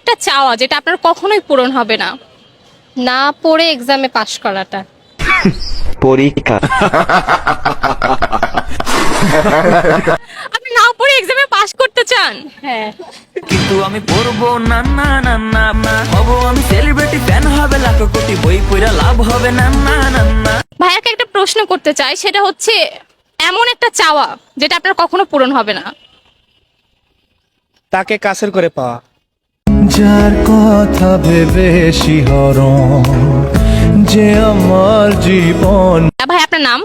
একটা চাওয়া যেটা আপনার কখনোই পূরণ হবে না? না পড়ে এক্সামে পাশ করাটা। পরীক্ষা। আপনি না পড়ে এক্সামে পাশ করতে চান? হ্যাঁ। কিন্তু আমি পড়বো না না না না না, হবো আমি সেলিব্রিটি, ফ্যান হবে লাখো কোটি, বই পড়া লাভ হবে না না না না। ভাইয়াকে একটা প্রশ্ন করতে চাই, সেটা হচ্ছে এমন একটা চাওয়া যেটা আপনার কখনো পূরণ হবে না। তাকে কাছের করে পাওয়া। যার কথা ভেবে শিহরণ যে আমার জীবন। ভাই আপনার নাম?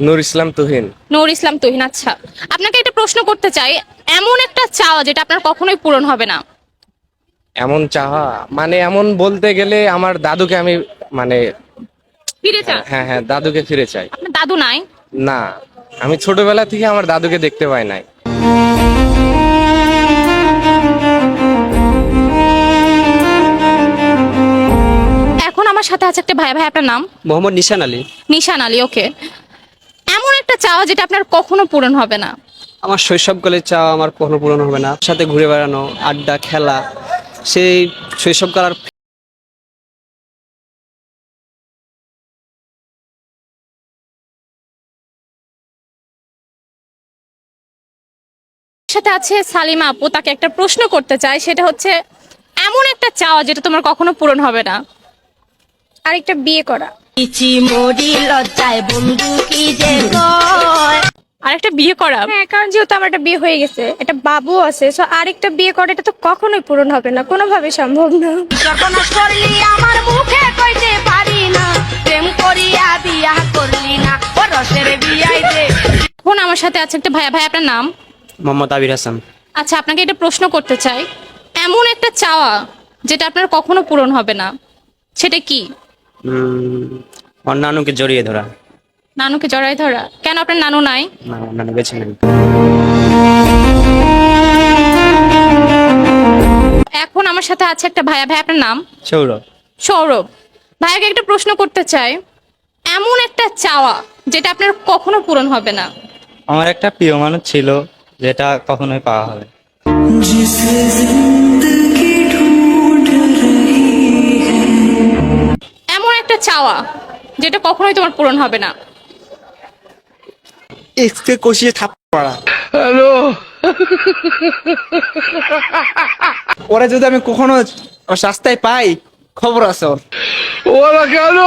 নূর ইসলাম তুহিন। নূর ইসলাম তুহিন। আচ্ছা, আপনাকে একটা প্রশ্ন করতে চাই, এমন একটা চাওয়া যেটা আপনার কখনোই পূরণ হবে না। এমন চাহা মানে এমন বলতে গেলে আমার দাদুকে আমি মানে ফিরে চান? হ্যাঁ হ্যাঁ দাদুকে ফিরে চাই। আপনার দাদু নাই? না, আমি ছোটবেলা থেকে আমার দাদুকে দেখতে পাই নাই। এখন আমার সাথে আছে একটা ভাই। ভাই আপনার নাম? মোহাম্মদ নিশান আলী। নিশান আলী। ওকে, এমন একটা চাওয়া যেটা আপনার কখনো পূরণ হবে না। আমার শৈশবকালের চাওয়া আমার কখনো পূরণ হবে না। সাথে ঘুরে বেড়ানো, আড্ডা, খেলা, সেই শৈশবকাল আর সাথে আছে সালিমা আপু, তাকে একটা প্রশ্ন করতে চাই, সেটা হচ্ছে এমন একটা চাওয়া যেটা তোমার কখনো পূরণ হবে না। আরেকটা বিয়ে করা। আর একটা বিয়ে করা? হ্যাঁ, কারণ যেহেতু আমার একটা বিয়ে হয়ে গেছে, একটা বাবু আছে, সো আরেকটা বিয়ে করা এটা তো কখনোই পূরণ হবে না, কোনোভাবে সম্ভব না। আমার মুখে কইতে পারি না, প্রেম করিয়া বিয়া করলি না, ও রসের বিয়াই দে। এখন আমার সাথে আছে একটা ভাইয়া। ভাই আপনার নাম? মোহাম্মদ আবির হাসান। আচ্ছা, আপনাকে একটা প্রশ্ন করতে চাই, এমন একটা চাওয়া যেটা আপনার কখনো পূরণ হবে না, সেটা কি? আমার নানুকে জড়িয়ে ধরা। নানুকে জড়াই ধরা? কেন, আপনার নানু নাই? না, নানু বেছে নেই। এখন আমার সাথে আছে একটা ভাইয়া। ভাই আপনার নাম? সৌরভ। সৌরভ। ভাইয়াকে একটা প্রশ্ন করতে চাই, এমন একটা চাওয়া যেটা আপনার কখনো পূরণ হবে না। আমার একটা প্রিয় মানুষ ছিল, যেটা কখনোই পাওয়া হবে। এমন একটা চাওয়া যেটা কখনোই তোমার পূরণ হবে না। এক্সকে কষিয়ে থাপ্পড় মারা। ওরা যদি আমি কখনো ওর রাস্তায় পাই, খবর আছে ওর। ওরা কেন?